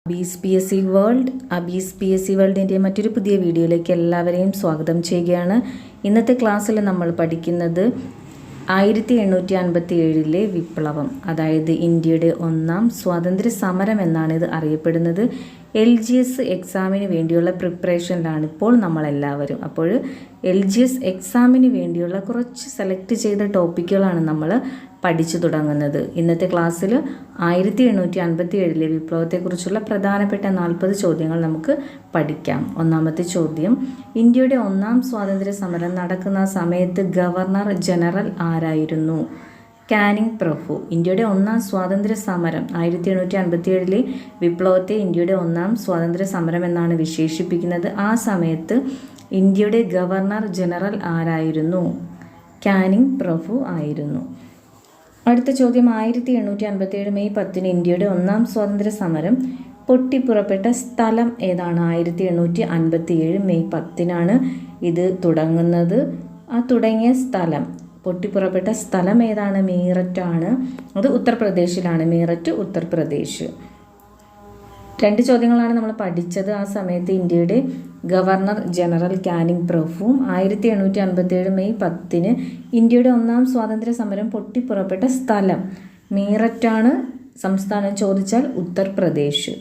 അബീസ് P S C വേൾഡിൻ്റെ മറ്റൊരു പുതിയ വീഡിയോയിലേക്ക് എല്ലാവരെയും സ്വാഗതം ചെയ്യുകയാണ്. ഇന്നത്തെ ക്ലാസ്സിൽ നമ്മൾ പഠിക്കുന്നത് 1857 വിപ്ലവം, അതായത് ഇന്ത്യയുടെ ഒന്നാം സ്വാതന്ത്ര്യ സമരം എന്നാണ് ഇത് അറിയപ്പെടുന്നത്. LGS എക്സാമിന് വേണ്ടിയുള്ള പ്രിപ്പറേഷനിലാണ് ഇപ്പോൾ നമ്മളെല്ലാവരും. അപ്പോൾ LGS എക്സാമിന് വേണ്ടിയുള്ള കുറച്ച് സെലക്ട് ചെയ്ത ടോപ്പിക്കുകളാണ് നമ്മൾ പഠിച്ചു തുടങ്ങുന്നത്. ഇന്നത്തെ ക്ലാസ്സിൽ 1857 വിപ്ലവത്തെക്കുറിച്ചുള്ള പ്രധാനപ്പെട്ട 40 ചോദ്യങ്ങൾ നമുക്ക് പഠിക്കാം. ഒന്നാമത്തെ ചോദ്യം, ഇന്ത്യയുടെ ഒന്നാം സ്വാതന്ത്ര്യ സമരം നടക്കുന്ന സമയത്ത് ഗവർണർ ജനറൽ ആരായിരുന്നു? കാനിങ് പ്രഭു. ഇന്ത്യയുടെ ഒന്നാം സ്വാതന്ത്ര്യ സമരം 1857 വിപ്ലവത്തെ ഇന്ത്യയുടെ ഒന്നാം സ്വാതന്ത്ര്യ സമരം എന്നാണ് വിശേഷിപ്പിക്കുന്നത്. ആ സമയത്ത് ഇന്ത്യയുടെ ഗവർണർ ജനറൽ ആരായിരുന്നു? കാനിങ് പ്രഭു ആയിരുന്നു. അടുത്ത ചോദ്യം, 1857 മെയ് 10 ഇന്ത്യയുടെ ഒന്നാം സ്വാതന്ത്ര്യ സമരം പൊട്ടിപ്പുറപ്പെട്ട സ്ഥലം ഏതാണ്? 1857 മെയ് 10 ഇത് തുടങ്ങുന്നത്. ആ തുടങ്ങിയ സ്ഥലം, പൊട്ടിപ്പുറപ്പെട്ട സ്ഥലം ഏതാണ്? മീററ്റാണ്. അത് ഉത്തർപ്രദേശിലാണ്. മീററ്റ്, ഉത്തർപ്രദേശ്. 2 ചോദ്യങ്ങളാണ് നമ്മൾ പഠിച്ചത്. ആ സമയത്ത് ഇന്ത്യയുടെ ഗവർണർ ജനറൽ കാനിങ് പ്രഭുവും 1857 മെയ് 10 ഇന്ത്യയുടെ ഒന്നാം സ്വാതന്ത്ര്യ സമരം പൊട്ടിപ്പുറപ്പെട്ട സ്ഥലം മീററ്റാണ്. സംസ്ഥാനം ചോദിച്ചാൽ ഉത്തർപ്രദേശ്.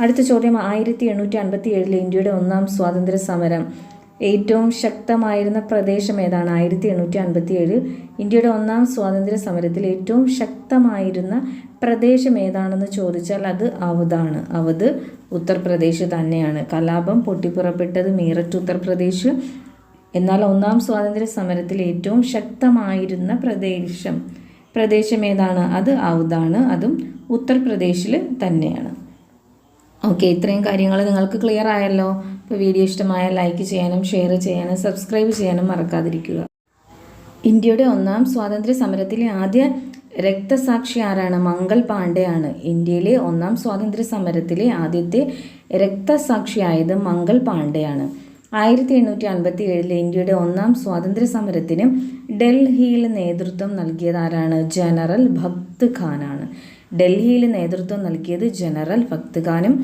അടുത്ത ചോദ്യം, 1857 ഇന്ത്യയുടെ ഒന്നാം സ്വാതന്ത്ര്യ സമരം ഏറ്റവും ശക്തമായിരുന്ന പ്രദേശം ഏതാണ്? 1857 ഇന്ത്യയുടെ ഒന്നാം സ്വാതന്ത്ര്യ സമരത്തിൽ ഏറ്റവും ശക്തമായിരുന്ന പ്രദേശം ഏതാണെന്ന് ചോദിച്ചാൽ അത് അവധാണ്. അവധ് ഉത്തർപ്രദേശ് തന്നെയാണ്. കലാപം പൊട്ടിപ്പുറപ്പെട്ടത് മീററ്റ്, ഉത്തർപ്രദേശ്. എന്നാൽ ഒന്നാം സ്വാതന്ത്ര്യ സമരത്തിൽ ഏറ്റവും ശക്തമായിരുന്ന പ്രദേശം ഏതാണ്? അത് അവധാണ്. അതും ഉത്തർപ്രദേശിൽ തന്നെയാണ്. ഓക്കെ, ഇത്രയും കാര്യങ്ങൾ നിങ്ങൾക്ക് ക്ലിയർ ആയല്ലോ. ഇപ്പോൾ വീഡിയോ ഇഷ്ടമായ ലൈക്ക് ചെയ്യാനും ഷെയർ ചെയ്യാനും സബ്സ്ക്രൈബ് ചെയ്യാനും മറക്കാതിരിക്കുക. ഇന്ത്യയുടെ ഒന്നാം സ്വാതന്ത്ര്യ സമരത്തിലെ ആദ്യ രക്തസാക്ഷി ആരാണ്? മംഗൾ പാണ്ഡെയാണ്. ഇന്ത്യയിലെ ഒന്നാം സ്വാതന്ത്ര്യ സമരത്തിലെ ആദ്യത്തെ രക്തസാക്ഷിയായത് മംഗൾ പാണ്ഡെയാണ്. 1857 ഇന്ത്യയുടെ ഒന്നാം സ്വാതന്ത്ര്യ സമരത്തിന് ഡൽഹിയിൽ നേതൃത്വം നൽകിയത് ആരാണ്? ജനറൽ ഭക്ത് ഖാനാണ്. ഡൽഹിയിൽ നേതൃത്വം നൽകിയത് ജനറൽ ഭക്ത് ഖാനും.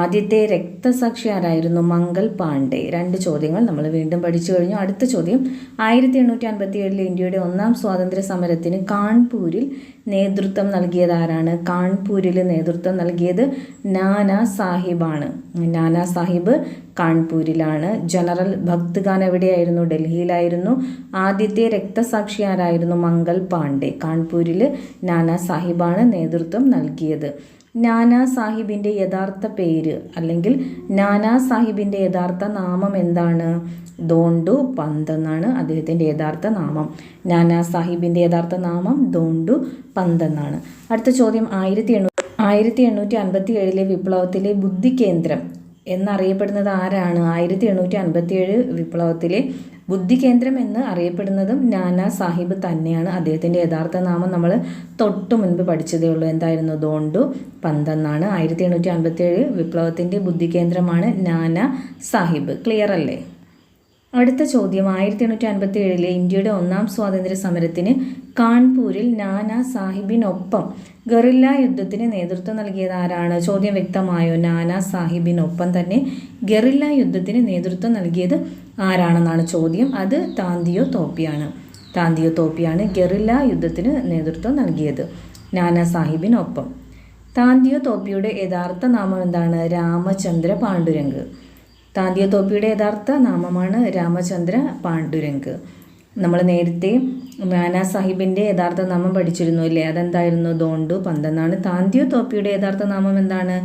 ആദ്യത്തെ രക്തസാക്ഷി ആരായിരുന്നു? മംഗൾ പാണ്ഡെ. 2 ചോദ്യങ്ങൾ നമ്മൾ വീണ്ടും പഠിച്ചു കഴിഞ്ഞു. അടുത്ത ചോദ്യം, 1857 ഇന്ത്യയുടെ ഒന്നാം സ്വാതന്ത്ര്യ സമരത്തിന് കാൺപൂരിൽ നേതൃത്വം നൽകിയത് ആരാണ്? കാൺപൂരിൽ നേതൃത്വം നൽകിയത് നാനാ സാഹിബാണ്. നാനാ സാഹിബ് കാൺപൂരിലാണ്. ജനറൽ ഭക്ത് ഖാൻ എവിടെയായിരുന്നു? ഡൽഹിയിലായിരുന്നു. ആദ്യത്തെ രക്തസാക്ഷി ആരായിരുന്നു? മംഗൾ പാണ്ഡെ. കാൺപൂരിൽ നാനാ സാഹിബാണ് നേതൃത്വം നൽകിയത്. നാനാ സാഹിബിൻ്റെ യഥാർത്ഥ പേര് അല്ലെങ്കിൽ നാനാ സാഹിബിൻ്റെ യഥാർത്ഥ നാമം എന്താണ്? ദോണ്ടു പന്ത് എന്നാണ് അദ്ദേഹത്തിൻ്റെ യഥാർത്ഥ നാമം. നാനാ സാഹിബിൻ്റെ യഥാർത്ഥ നാമം ദോണ്ടു പന്ത് എന്നാണ്. അടുത്ത ചോദ്യം, 1857 വിപ്ലവത്തിലെ ബുദ്ധി കേന്ദ്രം എന്നറിയപ്പെടുന്നത് ആരാണ്? 1857 വിപ്ലവത്തിലെ ബുദ്ധി കേന്ദ്രം എന്ന് അറിയപ്പെടുന്നതും നാനാ സാഹിബ് തന്നെയാണ്. അദ്ദേഹത്തിൻ്റെ യഥാർത്ഥ നാമം നമ്മൾ തൊട്ടു മുൻപ് പഠിച്ചതേ ഉള്ളൂ. എന്തായിരുന്നു? ദോണ്ടു പന്ത് എന്നാണ്. 1857 വിപ്ലവത്തിൻ്റെ ബുദ്ധി കേന്ദ്രമാണ് നാനാ സാഹിബ്. ക്ലിയർ അല്ലേ? അടുത്ത ചോദ്യം, 1857 ഇന്ത്യയുടെ ഒന്നാം സ്വാതന്ത്ര്യ സമരത്തിന് കാൺപൂരിൽ നാനാ സാഹിബിനൊപ്പം ഗറില്ല യുദ്ധത്തിന് നേതൃത്വം നൽകിയത് ആരാണ്? ചോദ്യം വ്യക്തമായോ? നാനാ സാഹിബിനൊപ്പം തന്നെ ഗറില്ല യുദ്ധത്തിന് നേതൃത്വം നൽകിയത് ആരാണെന്നാണ് ചോദ്യം. അത് താന്തിയോ തോപ്പിയാണ്. താന്തിയോ തോപ്പിയാണ് ഗറില്ല യുദ്ധത്തിന് നേതൃത്വം നൽകിയത് നാനാ സാഹിബിനൊപ്പം. താന്തിയോ തോപ്പിയുടെ യഥാർത്ഥ നാമം എന്താണ്? രാമചന്ദ്ര പാണ്ഡുരംഗ്. താന്തിയോ തോപ്പിയുടെ യഥാർത്ഥ നാമമാണ് രാമചന്ദ്ര പാണ്ഡുരംഗ്. നമ്മൾ നേരത്തെ നാനാ സാഹിബിൻ്റെ യഥാർത്ഥ നാമം പഠിച്ചിരുന്നു ഇല്ലേ? അതെന്തായിരുന്നു? ദോണ്ടു പന്ത് എന്നാണ്. താന്തിയോ തോപ്പിയുടെ യഥാർത്ഥ നാമം എന്താണ്?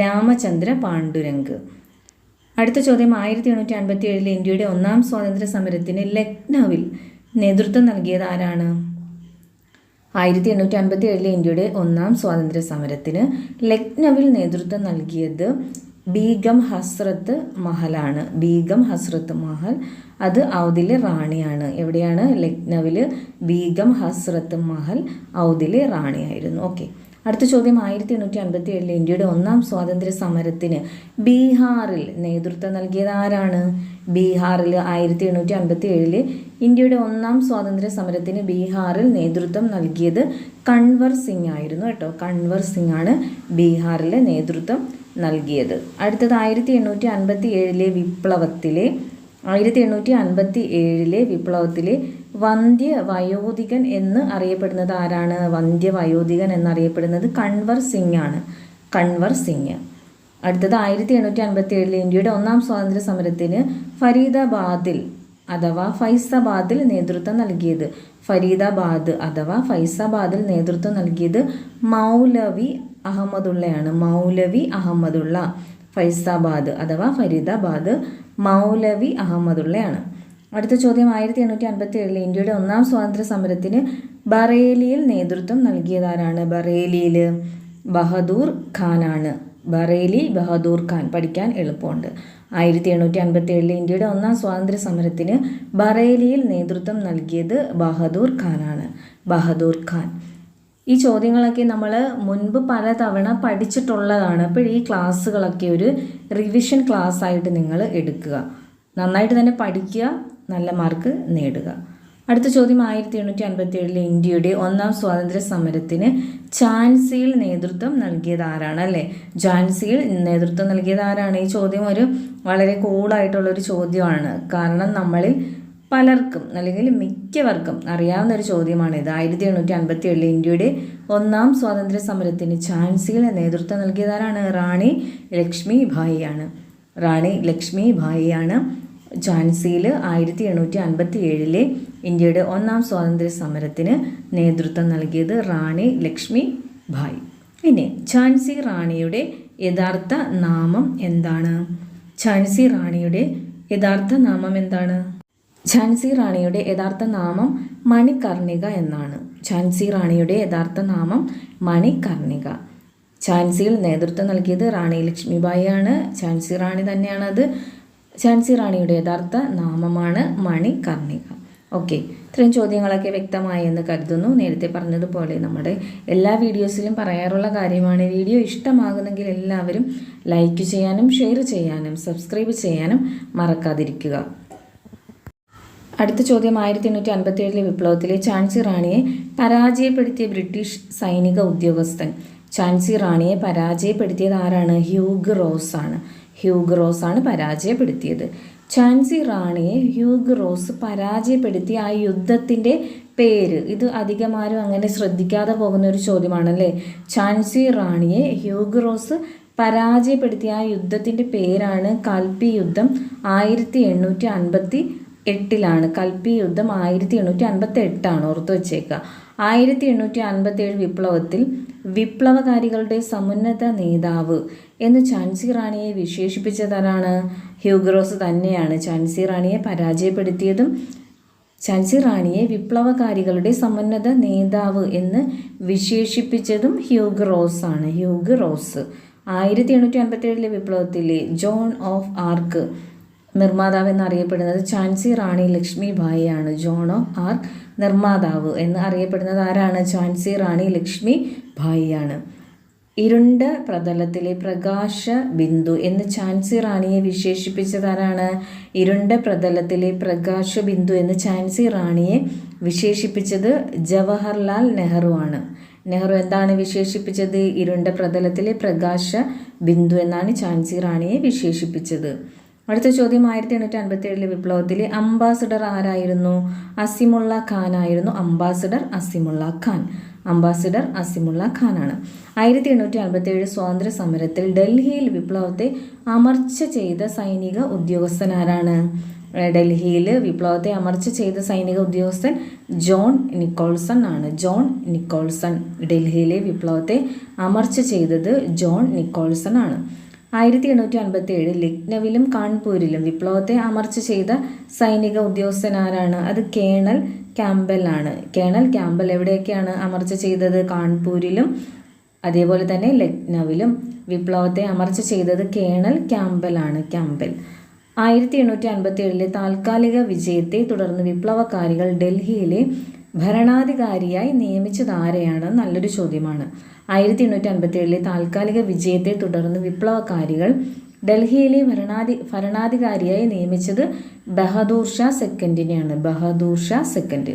രാമചന്ദ്ര പാണ്ഡുരംഗ്. അടുത്ത ചോദ്യം, 1857 ഇന്ത്യയുടെ ഒന്നാം സ്വാതന്ത്ര്യ സമരത്തിന് ലക്നൌവിൽ നേതൃത്വം നൽകിയത് ആരാണ്? 1857 ഇന്ത്യയുടെ ഒന്നാം സ്വാതന്ത്ര്യ സമരത്തിന് ലക്നൌവിൽ നേതൃത്വം നൽകിയത് ബീഗം ഹസ്രത്ത് മഹലാണ്. ബീഗം ഹസ്രത്ത് മഹൽ അത് ഔദിലെ റാണിയാണ്. എവിടെയാണ്? ലക്നൌവിൽ ബീഗം ഹസ്രത്ത് മഹൽ ഔദിലെ റാണിയായിരുന്നു. ഓക്കെ, അടുത്ത ചോദ്യം 1857 ഇന്ത്യയുടെ ഒന്നാം സ്വാതന്ത്ര്യ സമരത്തിന് ബീഹാറിൽ നേതൃത്വം നൽകിയത് ആരാണ്? ബീഹാറിൽ 1857 ഇന്ത്യയുടെ ഒന്നാം സ്വാതന്ത്ര്യ സമരത്തിന് ബീഹാറിൽ നേതൃത്വം നൽകിയത് കൺവർ സിംഗ് ആയിരുന്നു കേട്ടോ. കൺവർ സിംഗ് ആണ് ബീഹാറിൽ നേതൃത്വം നൽകിയത്. അടുത്തത് 1857 വിപ്ലവത്തിലെ വന്ധ്യവയോധികൻ എന്ന് അറിയപ്പെടുന്നത് ആരാണ്? വന്ധ്യവയോധികൻ എന്നറിയപ്പെടുന്നത് കൺവർ സിംഗ് ആണ്. കൺവർ സിംഗ്. അടുത്തത് 1857 ഇന്ത്യയുടെ ഒന്നാം സ്വാതന്ത്ര്യ സമരത്തിന് ഫരീദാബാദിൽ അഥവാ ഫൈസാബാദിൽ നേതൃത്വം നൽകിയത് മൗലവി അഹമ്മദുള്ളയാണ്. മൗലവി അഹമ്മദുള്ള. ഫൈസാബാദ് അഥവാ ഫരീദാബാദ് മൗലവി അഹമ്മദുള്ളയാണ്. അടുത്ത ചോദ്യം 1857 ഇന്ത്യയുടെ ഒന്നാം സ്വാതന്ത്ര്യ സമരത്തിന് ബറേലിയിൽ നേതൃത്വം നൽകിയതാരാണ്? ബറേലിയിൽ ബഹദൂർ ഖാനാണ്. ബഹദൂർ ഖാൻ. പഠിക്കാൻ എളുപ്പമുണ്ട്. 1857 ഇന്ത്യയുടെ ഒന്നാം സ്വാതന്ത്ര്യ സമരത്തിന് ബറേലിയിൽ നേതൃത്വം നൽകിയത് ബഹദൂർ ഖാനാണ്. ബഹദൂർ ഖാൻ. ഈ ചോദ്യങ്ങളൊക്കെ നമ്മൾ മുൻപ് പലതവണ പഠിച്ചിട്ടുള്ളതാണ്. അപ്പോൾ ഈ ക്ലാസ്സുകളൊക്കെ ഒരു റിവിഷൻ ക്ലാസ് ആയിട്ട് നിങ്ങൾ എടുക്കുക. നന്നായിട്ട് തന്നെ പഠിക്കുക, നല്ല മാർക്ക് നേടുക. അടുത്ത ചോദ്യം 1857 ഇന്ത്യയുടെ ഒന്നാം സ്വാതന്ത്ര്യ സമരത്തിന് ഝാൻസിയിൽ നേതൃത്വം നൽകിയത് ആരാണ്? അല്ലേ, ഝാൻസിയിൽ നേതൃത്വം നൽകിയത് ആരാണ്? ഈ ചോദ്യം ഒരു വളരെ കൂളായിട്ടുള്ളൊരു ചോദ്യമാണ്. കാരണം നമ്മളിൽ പലർക്കും അല്ലെങ്കിൽ മിക്കവർക്കും അറിയാവുന്ന ഒരു ചോദ്യമാണിത്. 1857 ഇന്ത്യയുടെ ഒന്നാം സ്വാതന്ത്ര്യ സമരത്തിന് ഝാൻസിയിൽ നേതൃത്വം നൽകിയതാരാണ്? റാണി ലക്ഷ്മിഭായിയാണ്. റാണി ലക്ഷ്മിഭായിയാണ് ഝാൻസിയിൽ 1857 ഇന്ത്യയുടെ ഒന്നാം സ്വാതന്ത്ര്യ സമരത്തിന് നേതൃത്വം നൽകിയത് റാണി ലക്ഷ്മിഭായ്. ഇനി ഝാൻസി റാണിയുടെ യഥാർത്ഥ നാമം എന്താണ്? ഝാൻസി റാണിയുടെ യഥാർത്ഥ നാമം എന്താണ്? ഝാൻസി റാണിയുടെ യഥാർത്ഥ നാമം മണികർണിക എന്നാണ്. ഝാൻസി റാണിയുടെ യഥാർത്ഥ നാമം മണികർണിക. ഝാൻസിയിൽ നേതൃത്വം നൽകിയത് റാണി ലക്ഷ്മിഭായി ആണ്. ഝാൻസി റാണി തന്നെയാണത്. ഝാൻസി റാണിയുടെ യഥാർത്ഥ നാമമാണ് മണികർണിക. ഓക്കെ, ഇത്രയും ചോദ്യങ്ങളൊക്കെ വ്യക്തമായി എന്ന് കരുതുന്നു. നേരത്തെ പറഞ്ഞതുപോലെ നമ്മുടെ എല്ലാ വീഡിയോസിലും പറയാറുള്ള കാര്യമാണ്. വീഡിയോ ഇഷ്ടമാകുന്നെങ്കിൽ എല്ലാവരും ലൈക്ക് ചെയ്യാനും ഷെയർ ചെയ്യാനും സബ്സ്ക്രൈബ് ചെയ്യാനും മറക്കാതിരിക്കുക. അടുത്ത ചോദ്യം 1857 വിപ്ലവത്തിലെ ഝാൻസി റാണിയെ പരാജയപ്പെടുത്തിയ ബ്രിട്ടീഷ് സൈനിക ഉദ്യോഗസ്ഥൻ. ഝാൻസി റാണിയെ പരാജയപ്പെടുത്തിയത് ആരാണ്? ഹ്യൂഗ് റോസ് ആണ്. ഹ്യൂഗ് റോസ് ആണ് പരാജയപ്പെടുത്തിയത്. ഝാൻസി റാണിയെ ഹ്യൂഗ് റോസ് പരാജയപ്പെടുത്തിയ ആ യുദ്ധത്തിൻ്റെ പേര്, ഇത് അധികമാരും അങ്ങനെ ശ്രദ്ധിക്കാതെ പോകുന്ന ഒരു ചോദ്യമാണല്ലേ. ഝാൻസി റാണിയെ ഹ്യൂഗ് റോസ് പരാജയപ്പെടുത്തിയ ആ യുദ്ധത്തിൻ്റെ പേരാണ് കൽപ്പി യുദ്ധം. 1858 കൽപ്പി യുദ്ധം 1858 ഓർത്തു വച്ചേക്കുക. 1857 വിപ്ലവത്തിൽ വിപ്ലവകാരികളുടെ സമുന്നത നേതാവ് എന്ന് ഝാൻസി റാണിയെ വിശേഷിപ്പിച്ചതാരാണ്? ഹ്യൂഗ് റോസ് തന്നെയാണ്. ഝാൻസി റാണിയെ പരാജയപ്പെടുത്തിയതും ഝാൻസി റാണിയെ വിപ്ലവകാരികളുടെ സമുന്നത നേതാവ് എന്ന് വിശേഷിപ്പിച്ചതും ഹ്യൂഗ് റോസ് ആണ്. ഹ്യൂഗ് റോസ്. 1857 വിപ്ലവത്തിലെ ജോൺ ഓഫ് ആർക്ക് നിർമ്മാതാവ് എന്നറിയപ്പെടുന്നത് ഝാൻസി റാണി ലക്ഷ്മിഭായി ആണ്. ജോൺ ഓഫ് ആർക്ക് നിർമ്മാതാവ് എന്ന് അറിയപ്പെടുന്നത് ആരാണ്? ഝാൻസി റാണി ലക്ഷ്മിഭായി ആണ്. ഇരുണ്ട പ്രതലത്തിലെ പ്രകാശ ബിന്ദു എന്ന് ഝാൻസി റാണിയെ വിശേഷിപ്പിച്ചതാരാണ്? ഇരുണ്ട പ്രതലത്തിലെ പ്രകാശ ബിന്ദു എന്ന് ഝാൻസി റാണിയെ വിശേഷിപ്പിച്ചത് ജവഹർലാൽ നെഹ്റു ആണ്. നെഹ്റു എന്താണ് വിശേഷിപ്പിച്ചത്? ഇരുണ്ട പ്രതലത്തിലെ പ്രകാശ ബിന്ദു എന്നാണ് ഝാൻസി റാണിയെ വിശേഷിപ്പിച്ചത്. അടുത്ത ചോദ്യം 1857 വിപ്ലവത്തിലെ അംബാസഡർ ആരായിരുന്നു? അസിമുള്ള ഖാൻ ആയിരുന്നു. അംബാസഡർ അസിമുള്ള ഖാൻ. അംബാസഡർ അസിമുള്ള ഖാനാണ്. 1857 സ്വാതന്ത്ര്യ സമരത്തിൽ ഡൽഹിയിൽ വിപ്ലവത്തെ അമർച്ച ചെയ്ത സൈനിക ഉദ്യോഗസ്ഥൻ ആരാണ്? ഡൽഹിയിൽ വിപ്ലവത്തെ അമർച്ച ചെയ്ത സൈനിക ഉദ്യോഗസ്ഥൻ ജോൺ നിക്കോൾസൺ ആണ്. John Nicholson. ഡൽഹിയിലെ വിപ്ലവത്തെ അമർച്ച ചെയ്തത് ജോൺ നിക്കോൾസൺ ആണ്. 1857 ലക്നൌവിലും കാൺപൂരിലും വിപ്ലവത്തെ അമർച്ച ചെയ്ത സൈനിക ഉദ്യോഗസ്ഥൻ ആരാണ്? അത് കേണൽ ക്യാമ്പൽ ആണ്. കേണൽ ക്യാമ്പൽ എവിടെയൊക്കെയാണ് അമർച്ച ചെയ്തത്? കാൺപൂരിലും അതേപോലെ തന്നെ ലക്നൌവിലും വിപ്ലവത്തെ അമർച്ച ചെയ്തത് കേണൽ ക്യാമ്പൽ ആണ്. ക്യാമ്പൽ. 1857 താൽക്കാലിക വിജയത്തെ തുടർന്ന് വിപ്ലവകാരികൾ ഡൽഹിയിലെ ഭരണാധികാരിയായി നിയമിച്ചത് ആരെയാണ്? നല്ലൊരു ചോദ്യമാണ്. 1857 താൽക്കാലിക വിജയത്തെ തുടർന്ന് വിപ്ലവകാരികൾ ഡൽഹിയിലെ ഭരണാധികാരിയായി നിയമിച്ചത് ബഹദൂർ ഷാ സെക്കൻഡിനെയാണ്. ബഹദൂർ ഷാ സെക്കൻഡ്.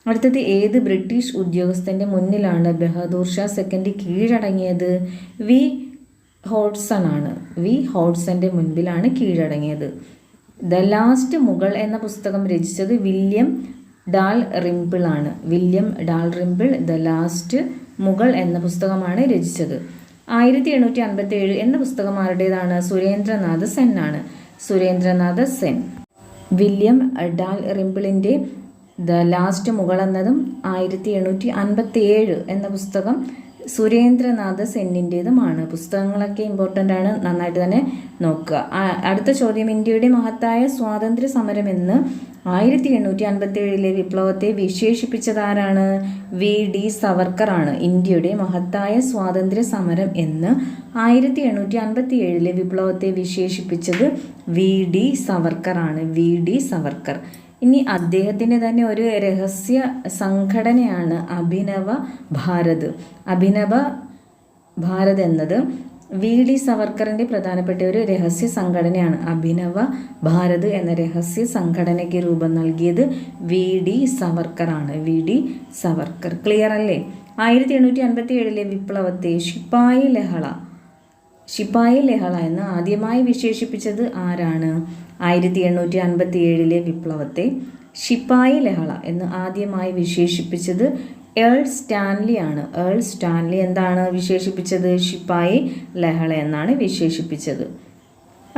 അടുത്തത് ഏത് ബ്രിട്ടീഷ് ഉദ്യോഗസ്ഥൻ്റെ മുന്നിലാണ് ബഹദൂർ ഷാ സെക്കൻഡ് കീഴടങ്ങിയത്? വി ഹോഡ്സൺ ആണ്. വി ഹോഡ്സന്റെ മുൻപിലാണ് കീഴടങ്ങിയത്. ദ ലാസ്റ്റ് മുഗൾ എന്ന പുസ്തകം രചിച്ചത് വില്യം ഡാൽ റിംപിൾ ആണ്. William dal റിംപിൾ the last Mughal എന്ന പുസ്തകമാണ് രചിച്ചത്. 1857 എന്ന പുസ്തകം ആരുടേതാണ്? സുരേന്ദ്രനാഥ് സെൻ ആണ്. സുരേന്ദ്രനാഥ് സെൻ. വില്യം ഡാൽ റിംപിളിൻ്റെ ദ ലാസ്റ്റ് മുഗൾ എന്നതും 1857 എന്ന പുസ്തകം സുരേന്ദ്രനാഥ് സെന്നിൻ്റേതുമാണ്. പുസ്തകങ്ങളൊക്കെ ഇമ്പോർട്ടൻ്റ് ആണ്, നന്നായിട്ട് തന്നെ നോക്കുക. അടുത്ത ചോദ്യം, ഇന്ത്യയുടെ മഹത്തായ സ്വാതന്ത്ര്യ സമരം എന്ന് 1857 വിപ്ലവത്തെ വിശേഷിപ്പിച്ചതാരാണ്? വി ഡി സവർക്കർ ആണ്. ഇന്ത്യയുടെ മഹത്തായ സ്വാതന്ത്ര്യ സമരം എന്ന് 1857 വിപ്ലവത്തെ വിശേഷിപ്പിച്ചത് വി ഡി സവർക്കർ ആണ്. V D Savarkar. ഇനി അദ്ദേഹത്തിൻ്റെ തന്നെ ഒരു രഹസ്യ സംഘടനയാണ് അഭിനവ ഭാരത്. അഭിനവ ഭാരത് എന്നത് വി ഡി സവർക്കറിൻ്റെ പ്രധാനപ്പെട്ട ഒരു രഹസ്യ സംഘടനയാണ്. അഭിനവ ഭാരത് എന്ന രഹസ്യ സംഘടനയ്ക്ക് രൂപം നൽകിയത് വി ഡി സവർക്കർ ആണ്. V D Savarkar. ക്ലിയർ അല്ലേ? 1857 വിപ്ലവത്തെ ശിപ്പായി ലഹള എന്ന് ആദ്യമായി വിശേഷിപ്പിച്ചത് ആരാണ്? 1857 വിപ്ലവത്തെ ശിപ്പായി ലഹള എന്ന് ആദ്യമായി വിശേഷിപ്പിച്ചത് ഏൾ സ്റ്റാൻലി ആണ്. ഏൾ സ്റ്റാൻലി എന്താണ് വിശേഷിപ്പിച്ചത്? ശിപ്പായി ലഹള എന്നാണ് വിശേഷിപ്പിച്ചത്.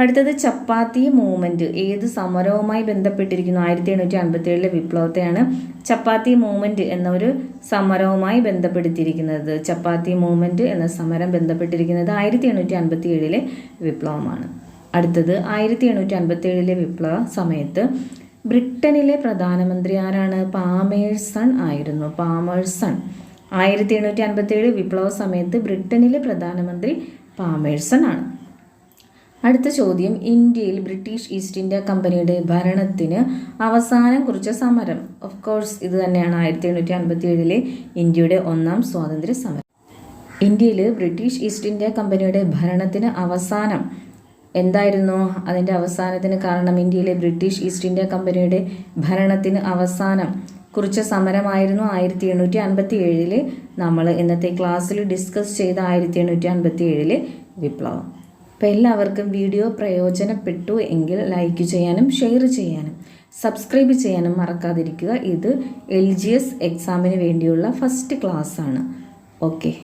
അടുത്തത് ചപ്പാത്തി മൂവ്മെൻറ്റ് ഏത് സമരവുമായി ബന്ധപ്പെട്ടിരിക്കുന്നു? 1857 വിപ്ലവത്തെയാണ് ചപ്പാത്തി മൂവ്മെൻറ്റ് എന്ന ഒരു സമരവുമായി ബന്ധപ്പെടുത്തിയിരിക്കുന്നത്. ചപ്പാത്തി മൂവ്മെൻറ്റ് എന്ന സമരം ബന്ധപ്പെട്ടിരിക്കുന്നത് 1857 വിപ്ലവമാണ്. അടുത്തത് 1857 വിപ്ലവ സമയത്ത് ബ്രിട്ടനിലെ പ്രധാനമന്ത്രി ആരാണ്? പാമേഴ്സൺ ആയിരുന്നു. പാമേഴ്സൺ. 1857 വിപ്ലവ സമയത്ത് ബ്രിട്ടനിലെ പ്രധാനമന്ത്രി പാമേഴ്സൺ ആണ്. അടുത്ത ചോദ്യം, ഇന്ത്യയിൽ ബ്രിട്ടീഷ് ഈസ്റ്റ് ഇന്ത്യ കമ്പനിയുടെ ഭരണത്തിന് അവസാനം കുറിച്ച സമരം. ഓഫ് കോഴ്സ് ഇത് തന്നെയാണ് 1857 ഇന്ത്യയുടെ ഒന്നാം സ്വാതന്ത്ര്യ സമരം. ഇന്ത്യയിൽ ബ്രിട്ടീഷ് ഈസ്റ്റ് ഇന്ത്യ കമ്പനിയുടെ ഭരണത്തിന് അവസാനം എന്തായിരുന്നു? അതിൻ്റെ അവസാനത്തിന് കാരണം ഇന്ത്യയിലെ ബ്രിട്ടീഷ് ഈസ്റ്റ് ഇന്ത്യ കമ്പനിയുടെ ഭരണത്തിന് അവസാനം കുറിച്ച സമരമായിരുന്നു 1857 നമ്മൾ ഇന്നത്തെ ക്ലാസ്സിൽ ഡിസ്കസ് ചെയ്ത 1857 വിപ്ലവം. അപ്പോൾ എല്ലാവർക്കും വീഡിയോ പ്രയോജനപ്പെട്ടു എങ്കിൽ ലൈക്ക് ചെയ്യാനും ഷെയർ ചെയ്യാനും സബ്സ്ക്രൈബ് ചെയ്യാനും മറക്കാതിരിക്കുക. ഇത് LGS എക്സാമിന് വേണ്ടിയുള്ള ഫസ്റ്റ് ക്ലാസ് ആണ്. ഓക്കെ.